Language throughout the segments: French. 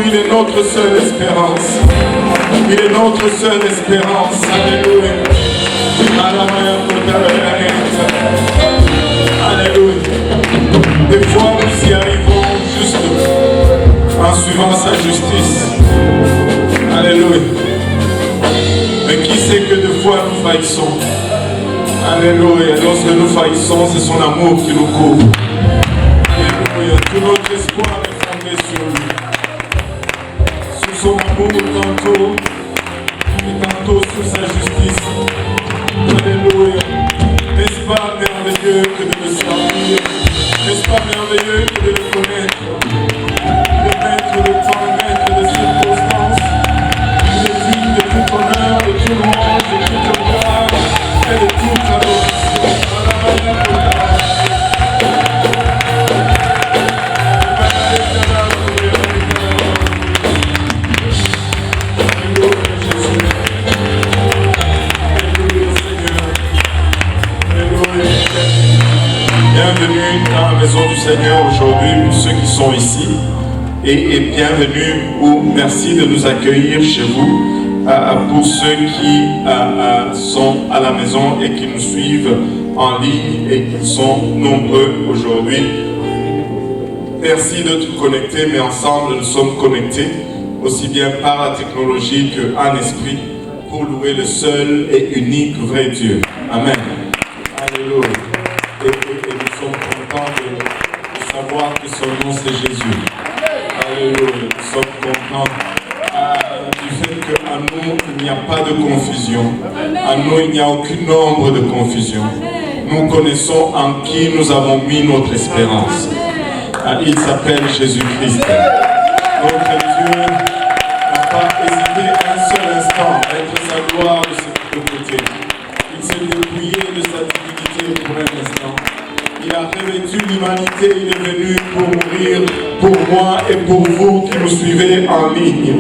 Il est notre seule espérance. Il est notre seule espérance. Alléluia. Alléluia. Des fois, nous y arrivons juste en suivant sa justice. Alléluia. Mais qui sait que des fois nous faillissons? Alléluia. Lorsque nous faillissons, c'est son amour qui nous couvre. Alléluia. Tout notre espoir est fondé sur lui. Son amour tantôt et tantôt sur sa justice. Alléluia. N'est-ce pas merveilleux que de le servir? N'est-ce pas merveilleux que de le connaître? Le maître de temps, maître de circonstances, il est digne de tout honneur, de tout louange, de toute gloire et de toute adoration. Bienvenue dans la maison du Seigneur aujourd'hui pour ceux qui sont ici et bienvenue ou merci de nous accueillir chez vous pour ceux qui sont à la maison et qui nous suivent en ligne et qui sont nombreux aujourd'hui. Merci de te connecter, mais ensemble nous sommes connectés aussi bien par la technologie qu'en esprit pour louer le seul et unique vrai Dieu. Amen. Alléluia. Et nous sommes contents de savoir que son nom c'est Jésus. Alléluia. Nous sommes contents du fait qu'en nous il n'y a pas de confusion. En nous il n'y a aucune ombre de confusion. Nous connaissons en qui nous avons mis notre espérance. Il s'appelle Jésus-Christ. Notre Dieu n'a pas hésité un seul instant à mettre sa gloire de ce côté. Il s'est dépouillé de sa divinité pour un instant. Il a revêtu l'humanité, il est venu pour mourir pour moi et pour vous qui nous suivez en ligne.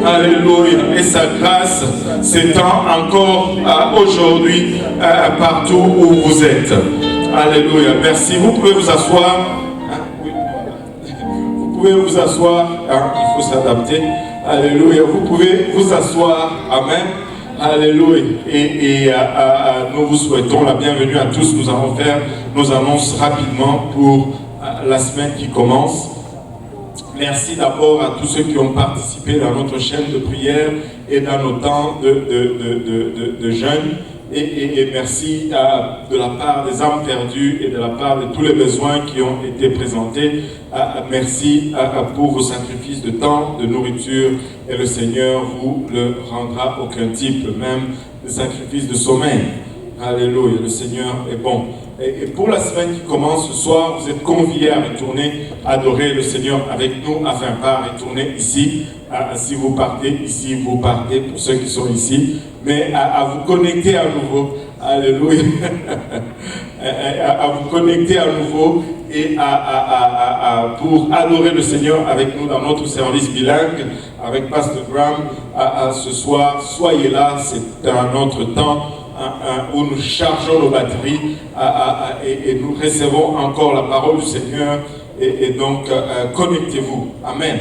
Alléluia. Et sa grâce s'étend encore aujourd'hui partout où vous êtes. Alléluia. Merci. Vous pouvez vous asseoir. Vous pouvez vous asseoir. Il faut s'adapter. Alléluia. Vous pouvez vous asseoir. Amen. Alléluia. Et nous vous souhaitons la bienvenue à tous. Nous allons faire nos annonces rapidement pour la semaine qui commence. Merci d'abord à tous ceux qui ont participé dans notre chaîne de prière et dans nos temps de jeûne. Et merci de la part des âmes perdues et de la part de tous les besoins qui ont été présentés. Merci pour vos sacrifices de temps, de nourriture, et le Seigneur vous le rendra au quintuple, même de sacrifices de sommeil. Alléluia, le Seigneur est bon. Et pour la semaine qui commence ce soir, vous êtes conviés à retourner adorer le Seigneur avec nous, enfin pas retourner ici. Si vous partez ici, vous partez pour ceux qui sont ici, mais à vous connecter à nouveau. Alléluia. À vous connecter à nouveau et pour adorer le Seigneur avec nous dans notre service bilingue avec Pastor Graham ce soir. Soyez là, c'est un autre temps où nous chargeons nos batteries et nous recevons encore la parole du Seigneur et donc connectez-vous. Amen.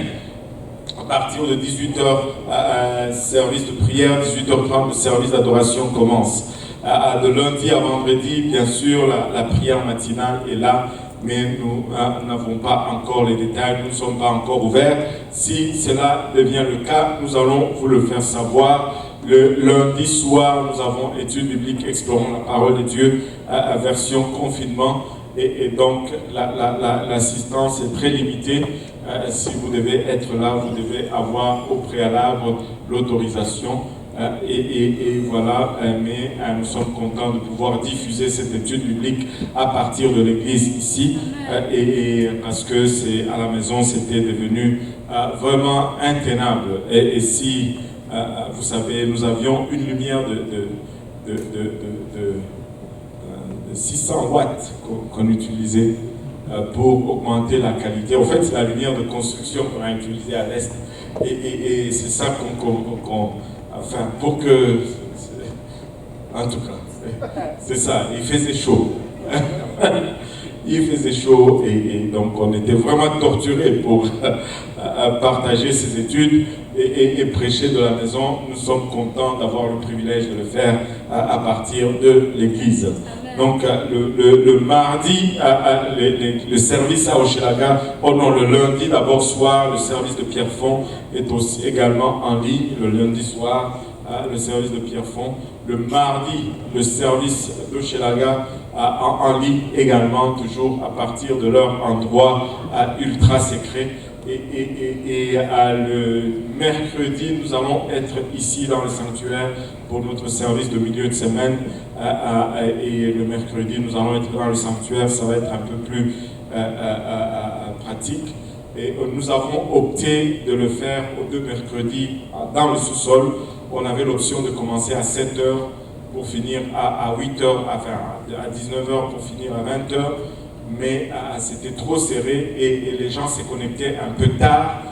À partir de 18h, service de prière, 18h30, le service d'adoration commence. De lundi à vendredi, bien sûr, la prière matinale est là, mais nous n'avons pas encore les détails, nous ne sommes pas encore ouverts. Si cela devient le cas, nous allons vous le faire savoir. Le lundi soir, nous avons études bibliques explorant la parole de Dieu, version confinement, et donc l'assistance est très limitée. Si vous devez être là, vous devez avoir au préalable l'autorisation. Et voilà, mais nous sommes contents de pouvoir diffuser cette étude biblique à partir de l'église ici, et parce que c'est à la maison, c'était devenu vraiment intenable. Et si vous savez, nous avions une lumière de 600 watts qu'on utilisait pour augmenter la qualité. En fait, c'est la lumière de construction qu'on a utilisée à l'est. Et c'est ça enfin, pour que... En tout cas, c'est ça, il faisait chaud. Il faisait chaud et donc on était vraiment torturés pour partager ces études et prêcher de la maison. Nous sommes contents d'avoir le privilège de le faire à partir de l'église. Donc le mardi, le service à Hochelaga, le lundi d'abord soir, le service de Pierrefonds est aussi également en ligne, le lundi soir, le service de Pierrefonds. Le mardi, le service d'Hochelaga en ligne également, toujours à partir de leur endroit ultra secret. Et le mercredi, nous allons être ici dans le sanctuaire pour notre service de milieu de semaine. Et le mercredi, nous allons être dans le sanctuaire, ça va être un peu plus pratique. Et nous avons opté de le faire aux 2 mercredis dans le sous-sol. On avait l'option de commencer à 7h pour finir à 8h, enfin à 19h pour finir à 20h. Mais c'était trop serré et les gens s'est connectés un peu tard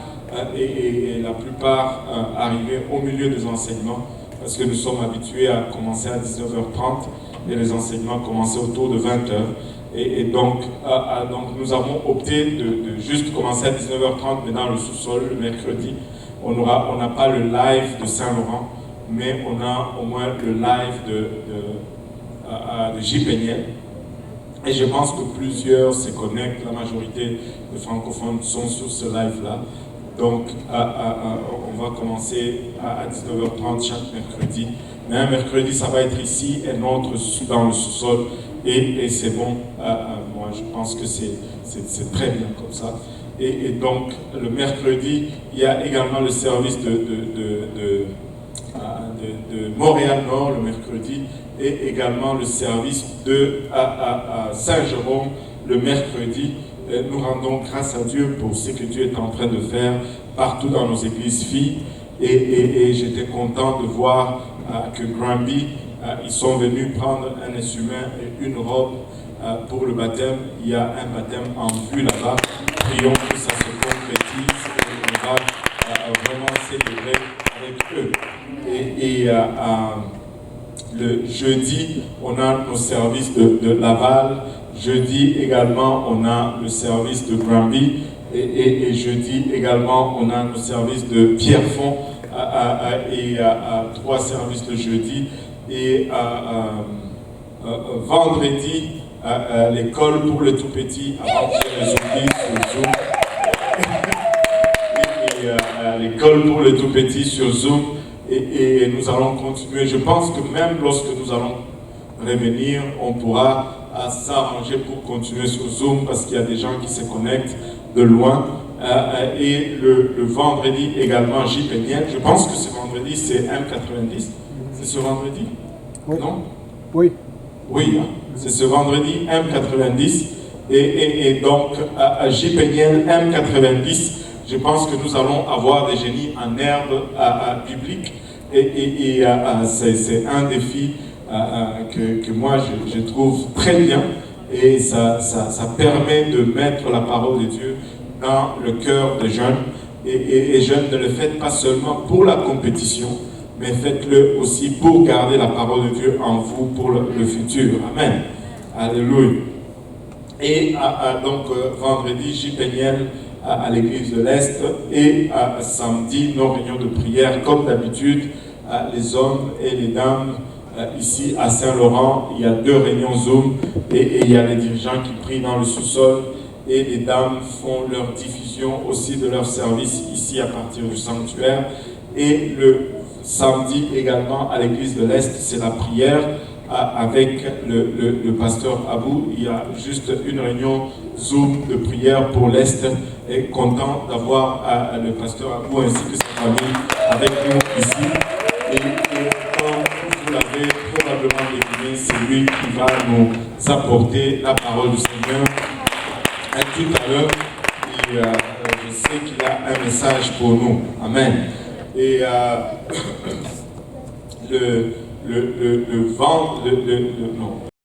et la plupart arrivaient au milieu des enseignements parce que nous sommes habitués à commencer à 19h30 et les enseignements commençaient autour de 20h. Et donc nous avons opté de juste commencer à 19h30 mais dans le sous-sol le mercredi. On n'a pas le live de Saint-Laurent, mais on a au moins le live de J-Péniel. Et je pense que plusieurs se connectent, la majorité des francophones sont sur ce live-là. Donc, on va commencer à 19h30 chaque mercredi. Mais un mercredi, ça va être ici et l'autre dans le sous-sol. Et c'est bon. Moi, je pense que c'est très bien comme ça. Et donc, le mercredi, il y a également le service de Montréal-Nord, le mercredi, et également le service de Saint-Jérôme le mercredi. Nous rendons grâce à Dieu pour ce que Dieu est en train de faire partout dans nos églises filles. Et j'étais content de voir que Granby, ils sont venus prendre un instrument et une robe pour le baptême. Il y a un baptême en vue là-bas. Prions que ça se concrétise et on va vraiment célébrer avec eux. Et le jeudi, on a nos services de Laval. Jeudi également, on a le service de Granby. Et jeudi également, on a nos services de Pierrefonds et 3 services le jeudi. Et vendredi, l'école pour les tout-petits à partir des sur Zoom. L'école pour les tout-petits sur Zoom. et nous allons continuer. Je pense que même lorsque nous allons revenir, on pourra s'arranger pour continuer sur Zoom parce qu'il y a des gens qui se connectent de loin. Et le vendredi également, J. Péniel. Je pense que ce vendredi, c'est M90. C'est ce vendredi? Oui. Non? Oui. Oui, c'est ce vendredi M90. Et donc, à J. Péniel M90, je pense que nous allons avoir des génies en herbe biblique. Et c'est un défi que moi je trouve très bien. Et ça permet de mettre la parole de Dieu dans le cœur des jeunes. Et jeunes, ne le faites pas seulement pour la compétition, mais faites-le aussi pour garder la parole de Dieu en vous pour le futur. Amen. Alléluia. Et donc, vendredi, J. Péniel à l'église de l'Est. Et samedi, nos réunions de prière, comme d'habitude, les hommes et les dames. Ici à Saint-Laurent, il y a 2 réunions Zoom et il y a les dirigeants qui prient dans le sous-sol et les dames font leur diffusion aussi de leur service ici à partir du sanctuaire. Et le samedi également à l'église de l'Est, c'est la prière avec le pasteur Abou. Il y a juste une réunion Zoom de prière pour l'Est et content d'avoir le pasteur Abou ainsi que sa famille avec nous ici. Et comme vous l'avez probablement deviné, c'est lui qui va nous apporter la parole du Seigneur tout à l'heure. Et je sais qu'il a un message pour nous. Amen. Et